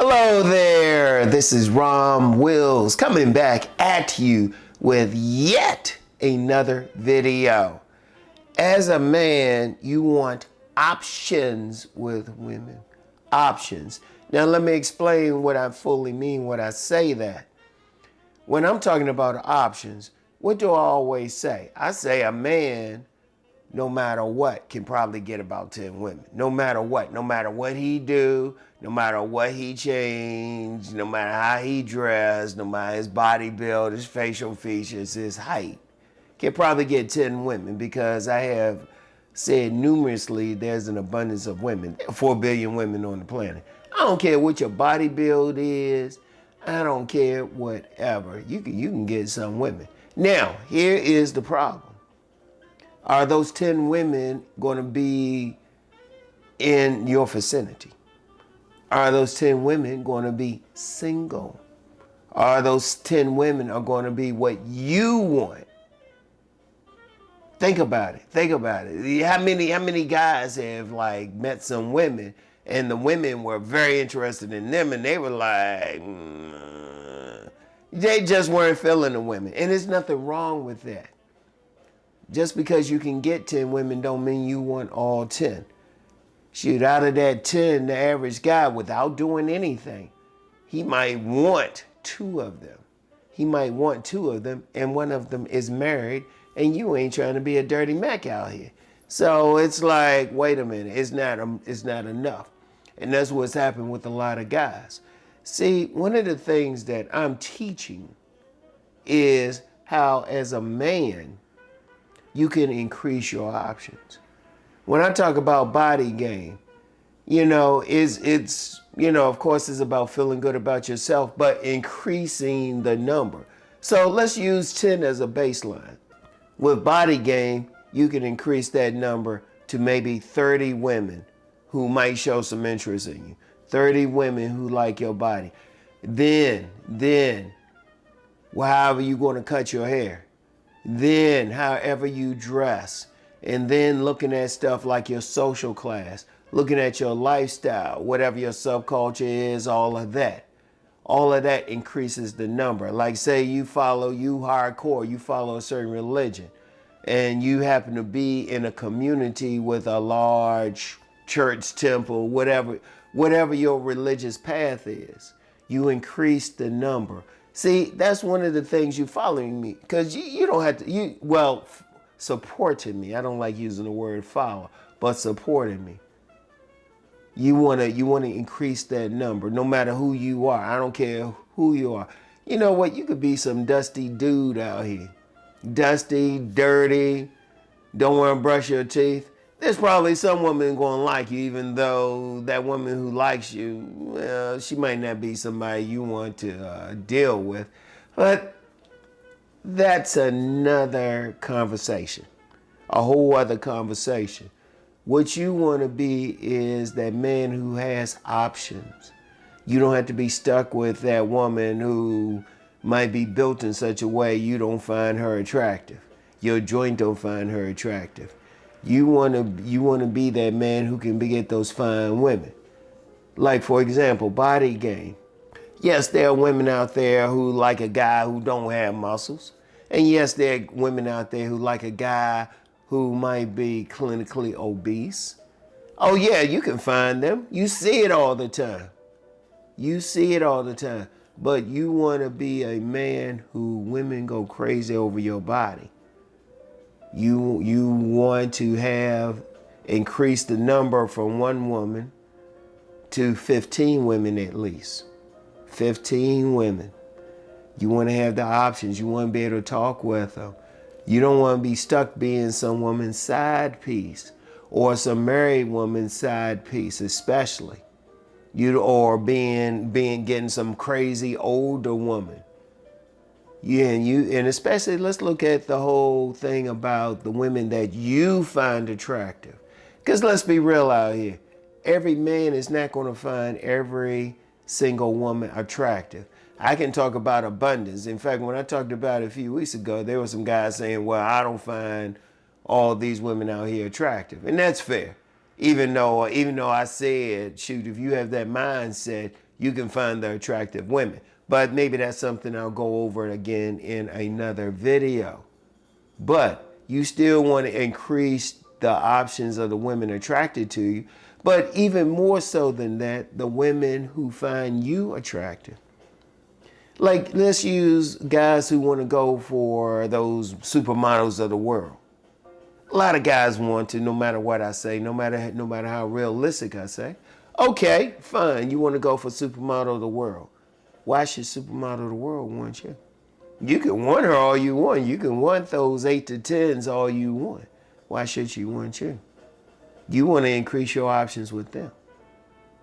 Hello there, this is RomWills coming back at you with yet another video. As a man, you want options with women. Options. Now let me explain what I fully mean when I say that. When I'm talking about options, what do I always say? I say a man, no matter what, can probably get about 10 women. No matter what he do, no matter what he changed, no matter how he dressed, no matter his body build, his facial features, his height, can probably get 10 women because I have said numerously there's an abundance of women, 4 billion women on the planet. I don't care what your body build is. I don't care whatever. You can get some women. Now, here is the problem. Are those 10 women going to be in your vicinity? Are those 10 women going to be single? Are those 10 women are going to be what you want? Think about it. Think about it. How many guys have met some women and the women were very interested in them and they were like, they just weren't feeling the women. And there's nothing wrong with that. Just because you can get 10 women don't mean you want all 10. Shoot, out of that 10, the average guy, without doing anything, he might want 2 of them. He might want 2 of them, and one of them is married, and you ain't trying to be a dirty Mac out here. So it's like, wait a minute, it's not enough. And that's what's happened with a lot of guys. See, one of the things that I'm teaching is how, as a man, you can increase your options. When I talk about body game, it's of course it's about feeling good about yourself, but increasing the number. So let's use 10 as a baseline. With body game, you can increase that number to maybe 30 women who might show some interest in you. 30 women who like your body. Then, however you're going to cut your hair. Then however you dress, and then looking at stuff like your social class, looking at your lifestyle, whatever your subculture is, all of that increases the number. Like say you follow a certain religion, and you happen to be in a community with a large church, temple, whatever your religious path is, you increase the number. See, that's one of the things you following me, because you don't have to, supporting me. I don't like using the word follow, but supporting me. You wanna increase that number, no matter who you are. I don't care who you are. You know what? You could be some dusty dude out here. Dusty, dirty, don't want to brush your teeth. There's probably some woman gonna like you, even though that woman who likes you, well, she might not be somebody you want to deal with. But that's another conversation, a whole other conversation. What you want to be is that man who has options. You don't have to be stuck with that woman who might be built in such a way you don't find her attractive. Your joint don't find her attractive. You want to be that man who can get those fine women. Like, for example, body game. Yes, there are women out there who like a guy who don't have muscles. And yes, there are women out there who like a guy who might be clinically obese. Oh yeah, you can find them. You see it all the time. But you want to be a man who women go crazy over your body. You want to increase the number from 1 woman to 15 women at least. 15 women. You want to have the options. You want to be able to talk with them. You don't want to be stuck being some woman's side piece or some married woman's side piece, especially. Or getting some crazy older woman. Yeah, and especially let's look at the whole thing about the women that you find attractive. Because let's be real out here. Every man is not going to find every single woman attractive. I can talk about abundance. In fact, when I talked about it a few weeks ago, there were some guys saying, well, I don't find all these women out here attractive. And that's fair. Even though I said, shoot, if you have that mindset, you can find the attractive women. But maybe that's something I'll go over again in another video. But you still want to increase the options of the women attracted to you. But even more so than that, the women who find you attractive. Like, let's use guys who want to go for those supermodels of the world. A lot of guys want to, no matter what I say, no matter how realistic I say. Okay, fine, you want to go for supermodel of the world. Why should supermodel of the world want you? You can want her all you want. You can want those 8 to 10s all you want. Why should she want you? You want to increase your options with them.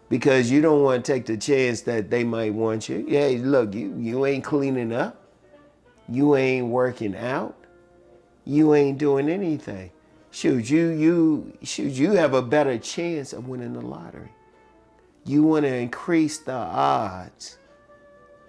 Because you don't want to take the chance that they might want you. Hey, look, you ain't cleaning up. You ain't working out. You ain't doing anything. Shoot, you have a better chance of winning the lottery. You want to increase the odds.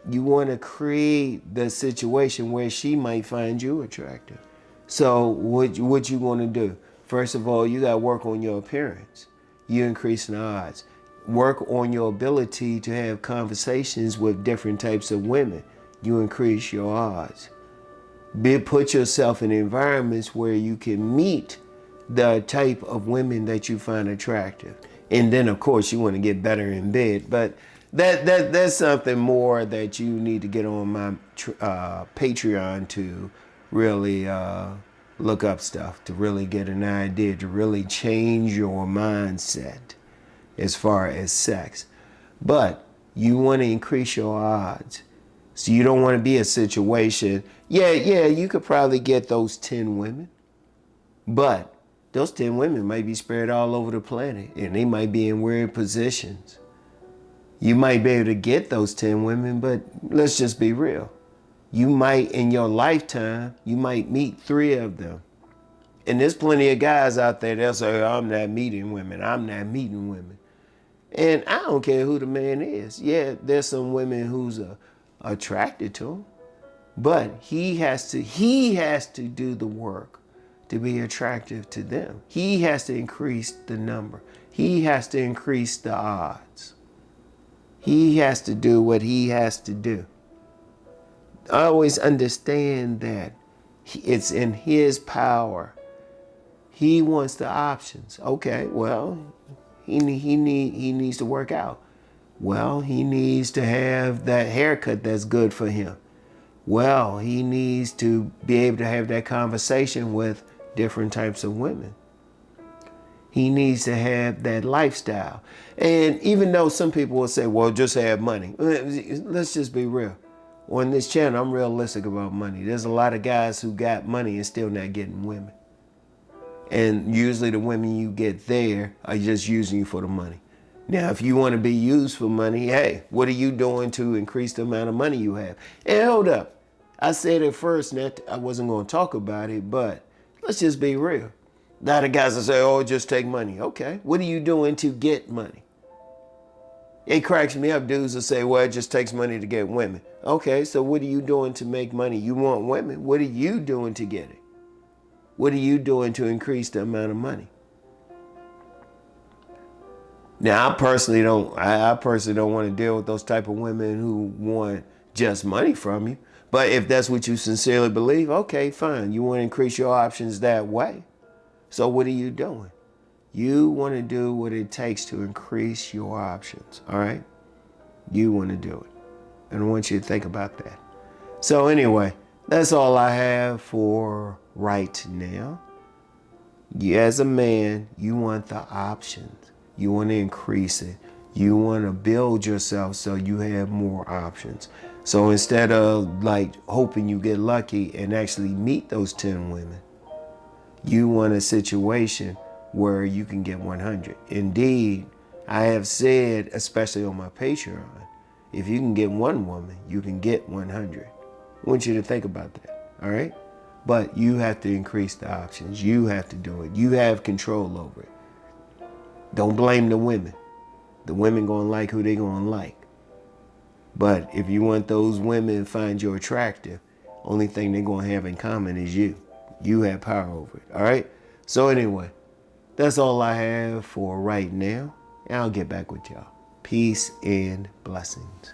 You want to create the situation where she might find you attractive. So what you want to do? First of all, you got to work on your appearance. You increase the odds. Work on your ability to have conversations with different types of women. You increase your odds. Put yourself in environments where you can meet the type of women that you find attractive. And then, of course, you want to get better in bed. But that's something more that you need to get on my Patreon to really look up stuff, to really get an idea, to really change your mindset as far as sex. But you want to increase your odds. So you don't want to be a situation, yeah, you could probably get those 10 women, but those 10 women might be spread all over the planet and they might be in weird positions. You might be able to get those 10 women, but let's just be real. You might, in your lifetime, you might meet 3 of them. And there's plenty of guys out there that'll say, I'm not meeting women. I'm not meeting women. And I don't care who the man is. Yeah, there's some women who's attracted to him, but he has to do the work to be attractive to them. He has to increase the number. He has to increase the odds. He has to do what he has to do. I always understand that it's in his power. He wants the options. Okay, well, he needs to work out. Well, he needs to have that haircut that's good for him. Well, he needs to be able to have that conversation with different types of women. He needs to have that lifestyle. And even though some people will say, well, just have money. Let's just be real. On this channel, I'm realistic about money. There's a lot of guys who got money and still not getting women. And usually the women you get there are just using you for the money. Now, if you want to be used for money, hey, what are you doing to increase the amount of money you have? And hold up. I said at first that I wasn't going to talk about it, but let's just be real. A lot of guys will say, oh, just take money. Okay, what are you doing to get money? It cracks me up. Dudes will say, well, it just takes money to get women. Okay, so what are you doing to make money? You want women. What are you doing to get it? What are you doing to increase the amount of money? Now, I personally don't want to deal with those type of women who want just money from you. But if that's what you sincerely believe, okay, fine. You want to increase your options that way. So what are you doing? You want to do what it takes to increase your options, all right? You want to do it. And I want you to think about that. So anyway, that's all I have for right now. You, as a man, you want the options. You want to increase it. You want to build yourself so you have more options. So instead of like hoping you get lucky and actually meet those 10 women, you want a situation where you can get 100. Indeed, I have said, especially on my Patreon, if you can get one woman, you can get 100. I want you to think about that, all right? But you have to increase the options. You have to do it. You have control over it. Don't blame the women. The women gonna like who they gonna like. But if you want those women to find you attractive, only thing they're gonna have in common is you. You have power over it, all right? So anyway, that's all I have for right now. And I'll get back with y'all. Peace and blessings.